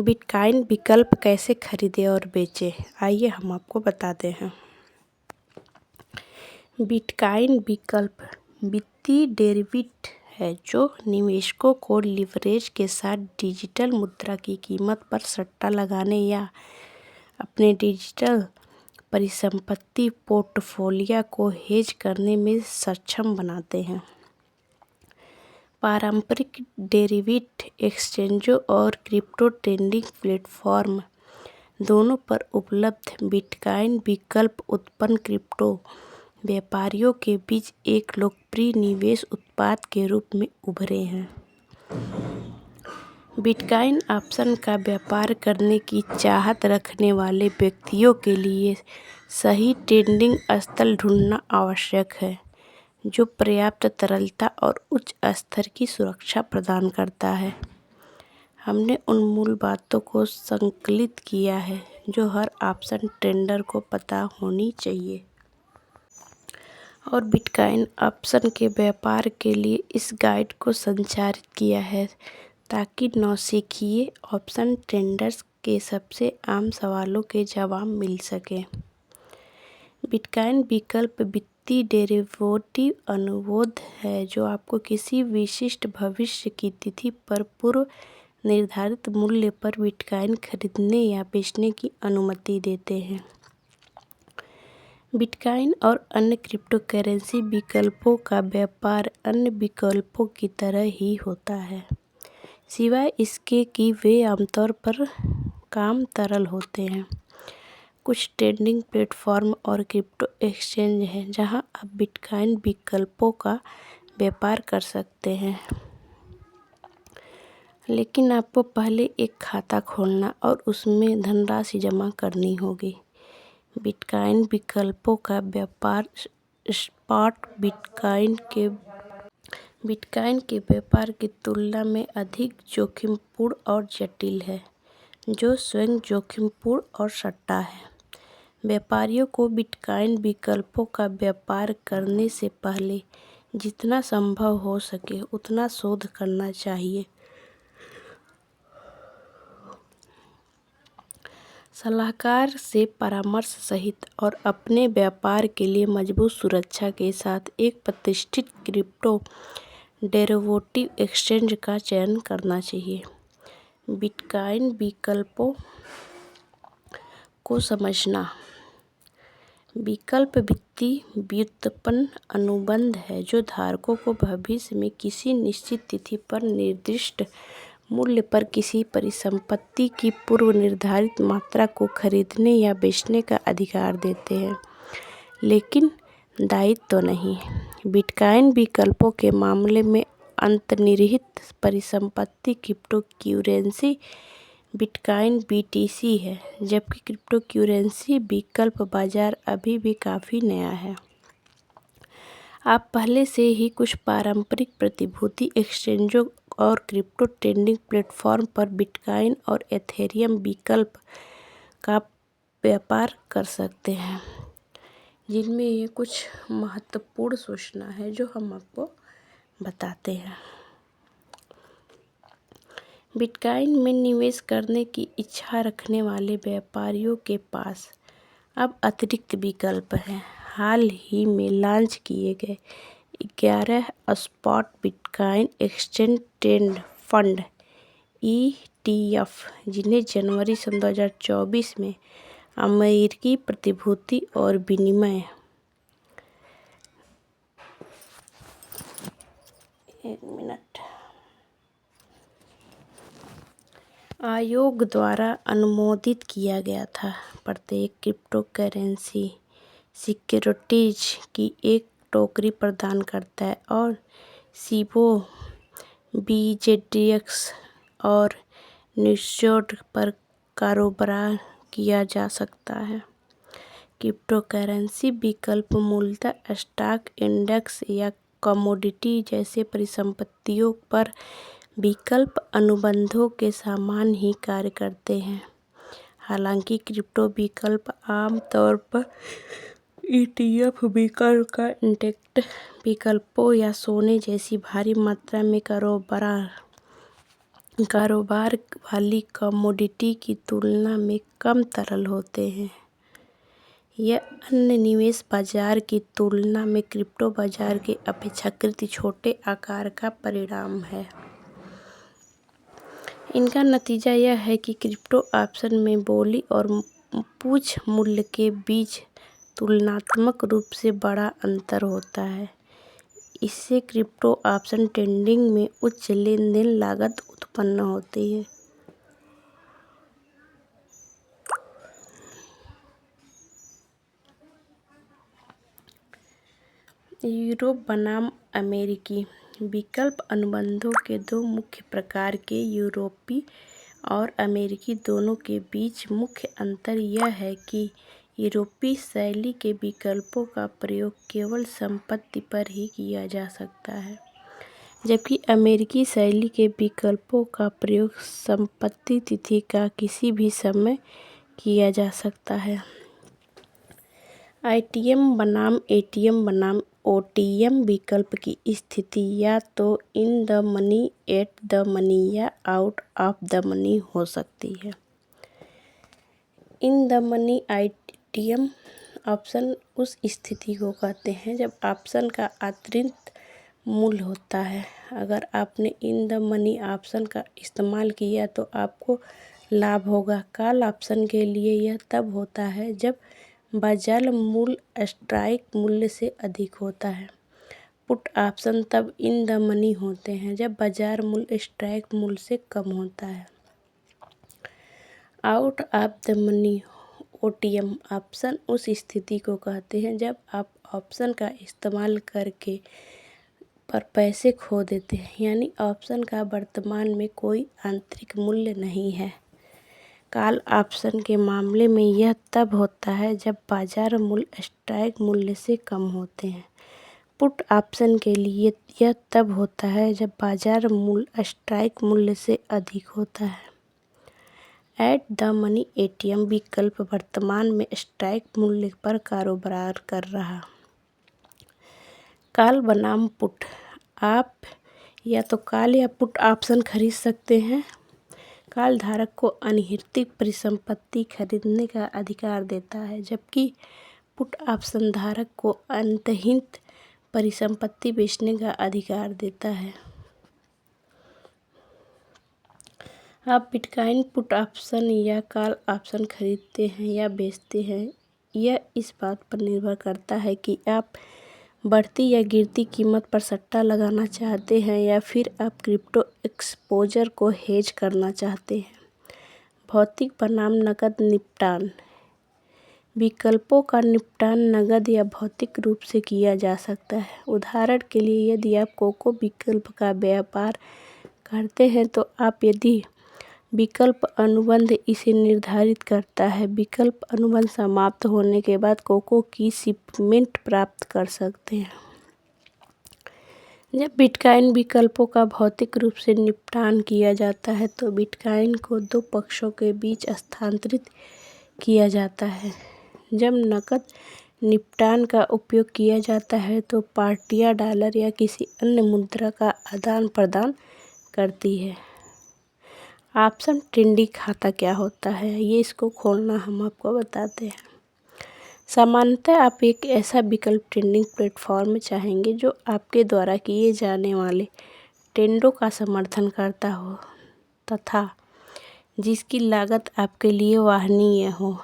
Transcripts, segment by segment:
Bitcoin विकल्प कैसे खरीदें और बेचें, आइए हम आपको बताते हैं। बिटकॉइन विकल्प वित्तीय डेरिवेटिव है जो निवेशकों को लिवरेज के साथ डिजिटल मुद्रा की कीमत पर सट्टा लगाने या अपने डिजिटल परिसंपत्ति पोर्टफोलियो को हेज करने में सक्षम बनाते हैं। पारंपरिक डेरिवेटिव एक्सचेंजों और क्रिप्टो ट्रेडिंग प्लेटफॉर्म दोनों पर उपलब्ध बिटकॉइन विकल्प उत्पन्न क्रिप्टो व्यापारियों के बीच एक लोकप्रिय निवेश उत्पाद के रूप में उभरे हैं। बिटकॉइन ऑप्शन का व्यापार करने की चाहत रखने वाले व्यक्तियों के लिए सही ट्रेडिंग स्थल ढूंढना आवश्यक है, जो पर्याप्त तरलता और उच्च स्तर की सुरक्षा प्रदान करता है। हमने उन मूल बातों को संकलित किया है जो हर ऑप्शन ट्रेडर को पता होनी चाहिए और बिटकॉइन ऑप्शन के व्यापार के लिए इस गाइड को संचारित किया है ताकि नौसिखिए ऑप्शन ट्रेडर्स के सबसे आम सवालों के जवाब मिल सके। बिटकॉइन विकल्प वित्तीय डेरिवेटिव अनुबंध है जो आपको किसी विशिष्ट भविष्य की तिथि पर पूर्व निर्धारित मूल्य पर बिटकॉइन खरीदने या बेचने की अनुमति देते हैं। बिटकॉइन और अन्य क्रिप्टो करेंसी विकल्पों का व्यापार अन्य विकल्पों की तरह ही होता है, सिवाय इसके कि वे आमतौर पर कम तरल होते हैं। कुछ ट्रेडिंग प्लेटफॉर्म और क्रिप्टो एक्सचेंज हैं जहां आप बिटकॉइन विकल्पों का व्यापार कर सकते हैं, लेकिन आपको पहले एक खाता खोलना और उसमें धनराशि जमा करनी होगी। बिटकॉइन विकल्पों का व्यापार स्पॉट बिटकॉइन के व्यापार की तुलना में अधिक जोखिमपूर्ण और जटिल है, जो स्वयं जोखिमपूर्ण और सट्टा है। व्यापारियों को बिटकॉइन विकल्पों का व्यापार करने से पहले जितना संभव हो सके उतना शोध करना चाहिए। सलाहकार से परामर्श सहित और अपने व्यापार के लिए मजबूत सुरक्षा के साथ एक प्रतिष्ठित क्रिप्टो डेरिवेटिव एक्सचेंज का चयन करना चाहिए। बिटकॉइन विकल्पों को समझना। विकल्प वित्तीय व्युत्पन्न अनुबंध है जो धारकों को भविष्य में किसी निश्चित तिथि पर निर्दिष्ट मूल्य पर किसी परिसंपत्ति की पूर्व निर्धारित मात्रा को खरीदने या बेचने का अधिकार देते हैं, लेकिन दायित्व नहीं। बिटकॉइन विकल्पों के मामले में अंतर्निहित परिसंपत्ति क्रिप्टो करेंसी बिटकॉइन BTC है, जबकि क्रिप्टो करेंसी विकल्प बाजार अभी भी काफ़ी नया है। आप पहले से ही कुछ पारंपरिक प्रतिभूति एक्सचेंजों और क्रिप्टो ट्रेडिंग प्लेटफॉर्म पर बिटकॉइन और एथेरियम विकल्प का व्यापार कर सकते हैं, जिनमें ये कुछ महत्वपूर्ण सूचना है जो हम आपको बताते हैं। बिटकॉइन में निवेश करने की इच्छा रखने वाले व्यापारियों के पास अब अतिरिक्त विकल्प हैं। हाल ही में लॉन्च किए गए 11 spot bitcoin exchange trade fund ETF, जिन्हें जनवरी सन 2024 में अमेरिकी प्रतिभूति और विनिमय आयोग द्वारा अनुमोदित किया गया था, प्रत्येक क्रिप्टो करेंसी सिक्योरिटीज की एक टोकरी प्रदान करता है और CBOE BZDX और NYSE पर कारोबार किया जा सकता है। क्रिप्टो करेंसी विकल्प मूलतः स्टॉक, इंडेक्स या कमोडिटी जैसे परिसंपत्तियों पर विकल्प अनुबंधों के समान ही कार्य करते हैं। हालांकि क्रिप्टो विकल्प आमतौर पर ETF विकल्प का इंडेक्स विकल्पों या सोने जैसी भारी मात्रा में कारोबार कारोबार वाली कमोडिटी की तुलना में कम तरल होते हैं। यह अन्य निवेश बाजार की तुलना में क्रिप्टो बाजार के अपेक्षाकृत छोटे आकार का परिणाम है। इनका नतीजा यह है कि क्रिप्टो ऑप्शन में बोली और पूछ मूल्य के बीच तुलनात्मक रूप से बड़ा अंतर होता है। इससे क्रिप्टो ऑप्शन ट्रेडिंग में उच्च लेन देन लागत उत्पन्न होती है। यूरोप बनाम अमेरिकी विकल्प अनुबंधों के दो मुख्य प्रकार के यूरोपी और अमेरिकी दोनों के बीच मुख्य अंतर यह है कि यूरोपीय शैली के विकल्पों का प्रयोग केवल संपत्ति पर ही किया जा सकता है, जबकि अमेरिकी शैली के विकल्पों का प्रयोग संपत्ति तिथि का किसी भी समय किया जा सकता है। आईटीएम बनाम एटीएम बनाम ओटीएम विकल्प की स्थिति या तो in the money, at the money या आउट ऑफ द मनी हो सकती है। In the money ITM option उस स्थिति को कहते हैं जब ऑप्शन का अतिरिक्त मूल्य होता है। अगर आपने इन द मनी ऑप्शन का इस्तेमाल किया तो आपको लाभ होगा। कॉल ऑप्शन के लिए यह तब होता है जब बाजार मूल्य स्ट्राइक मूल्य से अधिक होता है। पुट ऑप्शन तब इन द मनी होते हैं जब बाजार मूल्य स्ट्राइक मूल्य से कम होता है। Out of the money OTM option उस स्थिति को कहते हैं जब आप ऑप्शन का इस्तेमाल करके पर पैसे खो देते हैं, यानी ऑप्शन का वर्तमान में कोई आंतरिक मूल्य नहीं है। कॉल ऑप्शन के मामले में यह तब होता है जब बाजार मूल्य स्ट्राइक मूल्य से कम होते हैं। पुट ऑप्शन के लिए यह तब होता है जब बाजार मूल्य स्ट्राइक मूल्य से अधिक होता है। एट द मनी एटीएम विकल्प वर्तमान में स्ट्राइक मूल्य पर कारोबार कर रहा। कॉल बनाम पुट, आप या तो कॉल या पुट ऑप्शन खरीद सकते हैं। कॉल धारक को अनिर्णित परिसंपत्ति खरीदने का अधिकार देता है, जबकि पुट ऑप्शन धारक को अंतर्निहित परिसंपत्ति बेचने का अधिकार देता है। आप बिटकॉइन पुट ऑप्शन या कॉल ऑप्शन खरीदते हैं या बेचते हैं, यह इस बात पर निर्भर करता है कि आप बढ़ती या गिरती कीमत पर सट्टा लगाना चाहते हैं या फिर आप क्रिप्टो एक्सपोजर को हेज करना चाहते हैं। भौतिक बनाम नकद निपटान विकल्पों का निपटान नकद या भौतिक रूप से किया जा सकता है। उदाहरण के लिए, यदि आप कोको विकल्प का व्यापार करते हैं तो आप यदि विकल्प अनुबंध इसे निर्धारित करता है, विकल्प अनुबंध समाप्त होने के बाद कोको की शिपमेंट प्राप्त कर सकते हैं। जब बिटकॉइन विकल्पों का भौतिक रूप से निपटान किया जाता है तो बिटकॉइन को दो पक्षों के बीच स्थानांतरित किया जाता है। जब नकद निपटान का उपयोग किया जाता है तो पार्टियां डॉलर या किसी अन्य मुद्रा का आदान प्रदान करती है। ऑप्शन ट्रेडिंग खाता क्या होता है, ये इसको खोलना हम आपको बताते हैं। सामान्यतः आप एक ऐसा विकल्प ट्रेडिंग प्लेटफॉर्म चाहेंगे जो आपके द्वारा किए जाने वाले ट्रेडों का समर्थन करता हो तथा जिसकी लागत आपके लिए वांछनीय हो।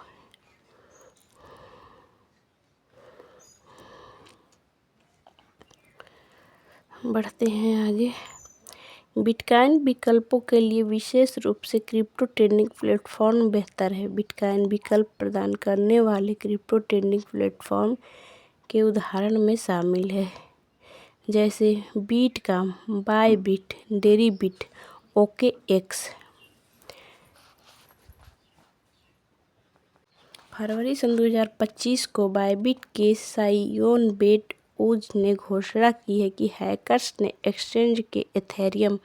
बढ़ते हैं आगे। बिटकॉइन विकल्पों के लिए विशेष रूप से क्रिप्टो ट्रेडिंग प्लेटफॉर्म बेहतर है। बिटकॉइन विकल्प प्रदान करने वाले क्रिप्टो ट्रेडिंग प्लेटफॉर्म के उदाहरण में शामिल है, जैसे बीटकॉम, बायबिट, डेरिबिट, ओकेएक्स। फरवरी सन 2025 को बायबिट के साइयोन बेट वुज ने घोषणा की है कि हैकर्स ने एक्सचेंज के Ethereum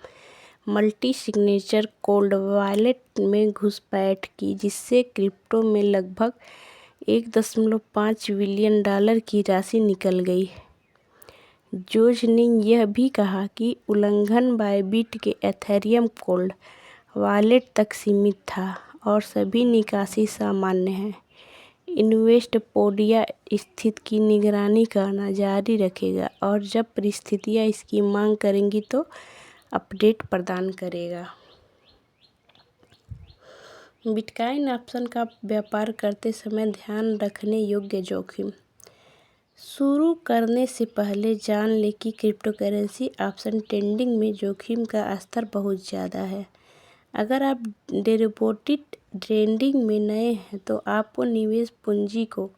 multi signature cold wallet में घुसपैठ की, जिससे क्रिप्टो में लगभग 1.5 बिलियन डॉलर की राशि निकल गई। जोज ने यह भी कहा कि उल्लंघन बायबिट के इथेरियम कोल्ड वॉलेट तक सीमित था और सभी निकासी सामान्य है। इन्वेस्टपोडिया स्थिति की निगरानी करना जारी रखेगा और जब परिस्थितियां इसकी मांग करेंगी तो अपडेट प्रदान करेगा। बिटकॉइन ऑप्शन का व्यापार करते समय ध्यान रखने योग्य जोखिम। शुरू करने से पहले जान लें कि क्रिप्टोकरेंसी ऑप्शन ट्रेडिंग में जोखिम का स्तर बहुत ज़्यादा है। अगर आप डेरिवेटिव ट्रेडिंग में नए हैं तो आपको निवेश पूंजी को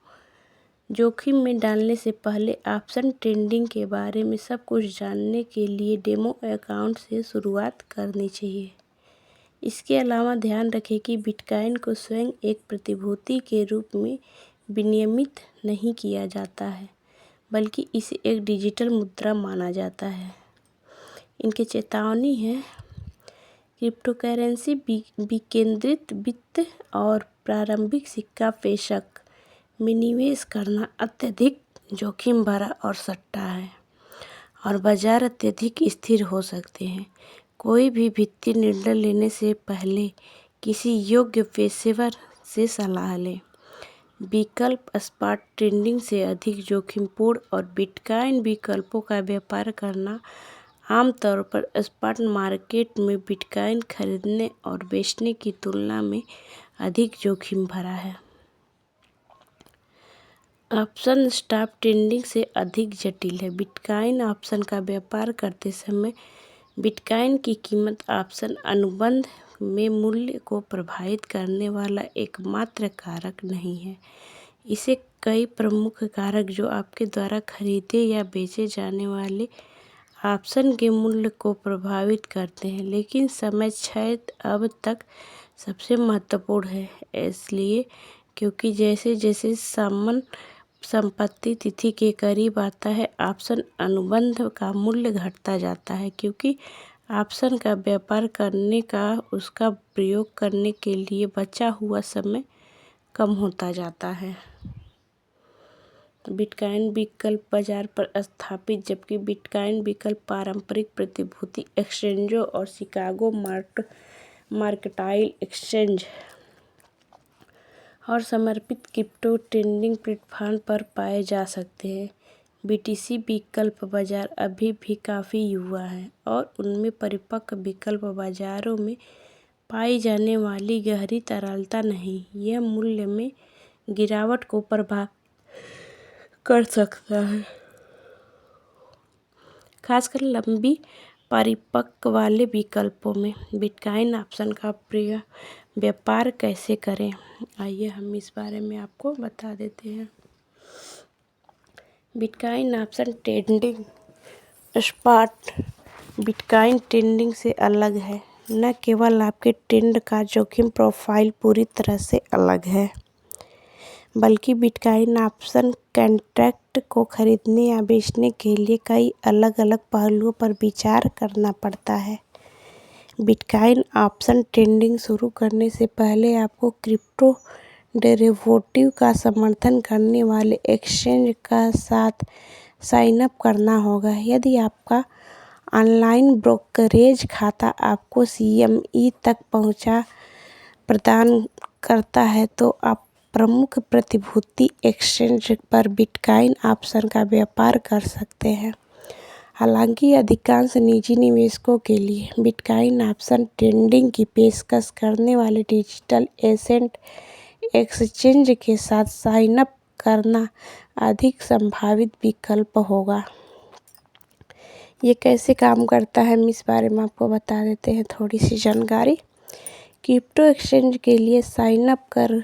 जोखिम में डालने से पहले ऑप्शन ट्रेडिंग के बारे में सब कुछ जानने के लिए डेमो अकाउंट से शुरुआत करनी चाहिए। इसके अलावा ध्यान रखें कि बिटकॉइन को स्वयं एक प्रतिभूति के रूप में विनियमित नहीं किया जाता है, बल्कि इसे एक डिजिटल मुद्रा माना जाता है। इनकी चेतावनी है, क्रिप्टोकरेंसी विकेंद्रित वित्त और प्रारंभिक सिक्का प्रेषक में निवेश करना अत्यधिक जोखिम भरा और सट्टा है और बाजार अत्यधिक स्थिर हो सकते हैं। कोई भी वित्तीय निर्णय लेने से पहले किसी योग्य पेशेवर से सलाह लें। विकल्प स्पॉट ट्रेडिंग से अधिक जोखिमपूर्ण और बिटकॉइन विकल्पों का व्यापार करना आमतौर पर स्पॉट मार्केट में बिटकॉइन खरीदने और बेचने की तुलना में अधिक जोखिम भरा है। ऑप्शन स्पॉट ट्रेडिंग से अधिक जटिल है। बिटकॉइन ऑप्शन का व्यापार करते समय बिटकॉइन की कीमत ऑप्शन अनुबंध में मूल्य को प्रभावित करने वाला एकमात्र कारक नहीं है। इसे कई प्रमुख कारक जो आपके द्वारा खरीदे या बेचे जाने वाले ऑप्शन के मूल्य को प्रभावित करते हैं, लेकिन समय क्षेत्र अब तक सबसे महत्वपूर्ण है। इसलिए क्योंकि जैसे जैसे संपत्ति तिथि के करीब आता है, ऑप्शन अनुबंध का मूल्य घटता जाता है, क्योंकि ऑप्शन का व्यापार करने का उसका प्रयोग करने के लिए बचा हुआ समय कम होता जाता है। बिटकॉइन विकल्प बाजार पर स्थापित, जबकि बिटकॉइन विकल्प पारंपरिक प्रतिभूति एक्सचेंजों और शिकागो मर्केंटाइल एक्सचेंज और समर्पित क्रिप्टो ट्रेडिंग प्लेटफॉर्म पर पाए जा सकते हैं। बीटीसी विकल्प बाजार अभी भी काफ़ी युवा है और उनमें परिपक्व विकल्प बाजारों में पाई जाने वाली गहरी तरलता नहीं। यह मूल्य में गिरावट को प्रभावित कर सकता है, खासकर लंबी परिपक्व वाले विकल्पों में। बिटकॉइन ऑप्शन का व्यापार कैसे करें, आइए हम इस बारे में आपको बता देते हैं। Bitcoin option trading spot bitcoin trading से अलग है। न केवल आपके ट्रेड का जोखिम प्रोफाइल पूरी तरह से अलग है, बल्कि बिटकॉइन ऑप्शन कॉन्ट्रैक्ट को खरीदने या बेचने के लिए कई अलग अलग पहलुओं पर विचार करना पड़ता है। बिटकॉइन ऑप्शन ट्रेडिंग शुरू करने से पहले आपको क्रिप्टो डेरिवेटिव का समर्थन करने वाले एक्सचेंज का साथ साइन अप करना होगा। यदि आपका ऑनलाइन ब्रोकरेज खाता आपको CME तक पहुंच प्रदान करता है तो आप प्रमुख प्रतिभूति एक्सचेंज पर बिटकॉइन ऑप्शन का व्यापार कर सकते हैं। हालांकि अधिकांश निजी निवेशकों के लिए बिटकॉइन ऑप्शन ट्रेडिंग की पेशकश करने वाले डिजिटल एसेट एक्सचेंज के साथ साइन अप करना अधिक संभावित विकल्प होगा। ये कैसे काम करता है, हम इस बारे में आपको बता देते हैं थोड़ी सी जानकारी। क्रिप्टो एक्सचेंज के लिए साइन अप कर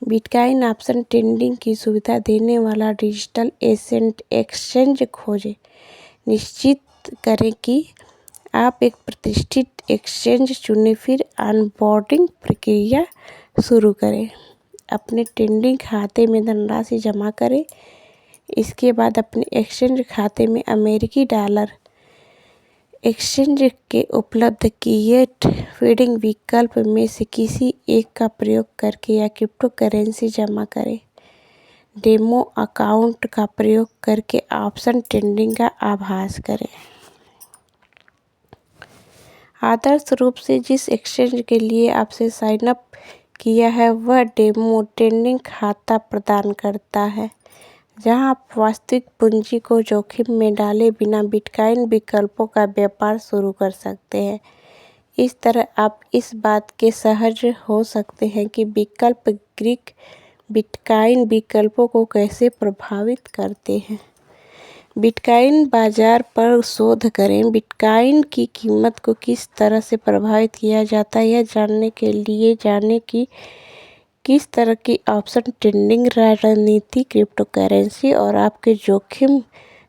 बिटकॉइन ऑप्शन ट्रेडिंग की सुविधा देने वाला डिजिटल एसेट एक्सचेंज खोजें। निश्चित करें कि आप एक प्रतिष्ठित एक्सचेंज चुनें, फिर ऑनबोर्डिंग प्रक्रिया शुरू करें। अपने ट्रेडिंग खाते में धनराशि जमा करें। इसके बाद अपने एक्सचेंज खाते में अमेरिकी डॉलर एक्सचेंज के उपलब्ध किए ट्रेडिंग विकल्प में से किसी एक का प्रयोग करके या क्रिप्टो करेंसी जमा करें। डेमो अकाउंट का प्रयोग करके ऑप्शन ट्रेडिंग का अभ्यास करें। आदर्श रूप से जिस एक्सचेंज के लिए आपसे साइन अप किया है वह डेमो ट्रेडिंग खाता प्रदान करता है, जहां आप वास्तविक पूंजी को जोखिम में डाले बिना बिटकॉइन विकल्पों का व्यापार शुरू कर सकते हैं। इस तरह आप इस बात के सहज हो सकते हैं कि विकल्प ग्रीक बिटकॉइन विकल्पों को कैसे प्रभावित करते हैं। बिटकॉइन बाजार पर शोध करें। बिटकॉइन की कीमत को किस तरह से प्रभावित किया जाता है यह जानने के लिए जानें कि किस तरह की ऑप्शन ट्रेडिंग रणनीति क्रिप्टो करेंसी और आपके जोखिम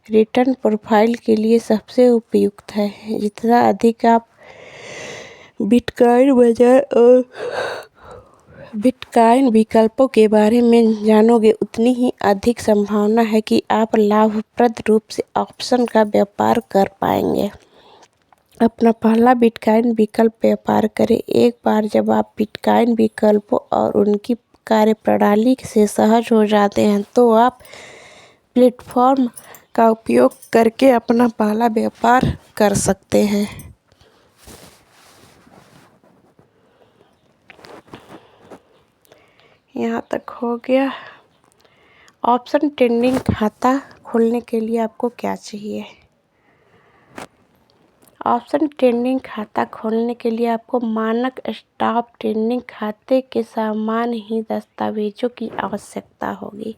रिटर्न प्रोफाइल के लिए सबसे उपयुक्त है। जितना अधिक आप बिटकॉइन बाजार और बिटकॉइन विकल्पों के बारे में जानोगे, उतनी ही अधिक संभावना है कि आप लाभप्रद रूप से ऑप्शन का व्यापार कर पाएंगे। अपना पहला बिटकॉइन विकल्प व्यापार करें। एक बार जब आप बिटकॉइन विकल्पों और उनकी कार्यप्रणाली से सहज हो जाते हैं, तो आप प्लेटफॉर्म का उपयोग करके अपना पहला व्यापार कर सकते हैं। यहाँ तक हो गया। ऑप्शन ट्रेडिंग खाता खोलने के लिए आपको क्या चाहिए? ऑप्शन ट्रेडिंग खाता खोलने के लिए आपको मानक स्टॉक ट्रेडिंग खाते के समान ही दस्तावेजों की आवश्यकता होगी।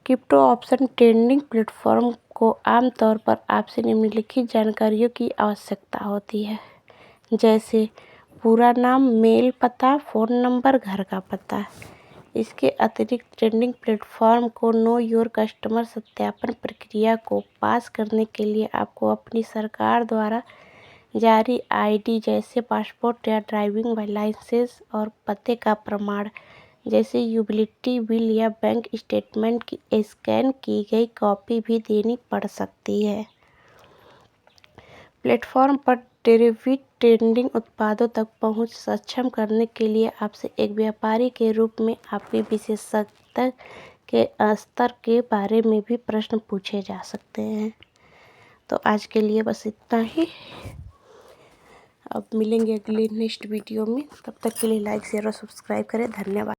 क्रिप्टो ऑप्शन ट्रेडिंग प्लेटफॉर्म को आमतौर पर आपसे निम्नलिखित जानकारियों की आवश्यकता होती है, जैसे पूरा नाम, मेल पता, फ़ोन नंबर, घर का पता। इसके अतिरिक्त ट्रेडिंग प्लेटफॉर्म को नो योर कस्टमर सत्यापन प्रक्रिया को पास करने के लिए आपको अपनी सरकार द्वारा जारी आईडी जैसे पासपोर्ट या ड्राइविंग लाइसेंस और पते का प्रमाण जैसे यूटिलिटी बिल या बैंक स्टेटमेंट की स्कैन की गई कॉपी भी देनी पड़ सकती है। प्लेटफॉर्म पर डेरिवेटिव ट्रेडिंग उत्पादों तक पहुंच सक्षम करने के लिए आपसे एक व्यापारी के रूप में आपकी विशेषज्ञता के स्तर के बारे में भी प्रश्न पूछे जा सकते हैं। तो आज के लिए बस इतना ही। अब मिलेंगे अगले नेक्स्ट वीडियो में। तब तक के लिए लाइक, शेयर और सब्सक्राइब करें। धन्यवाद।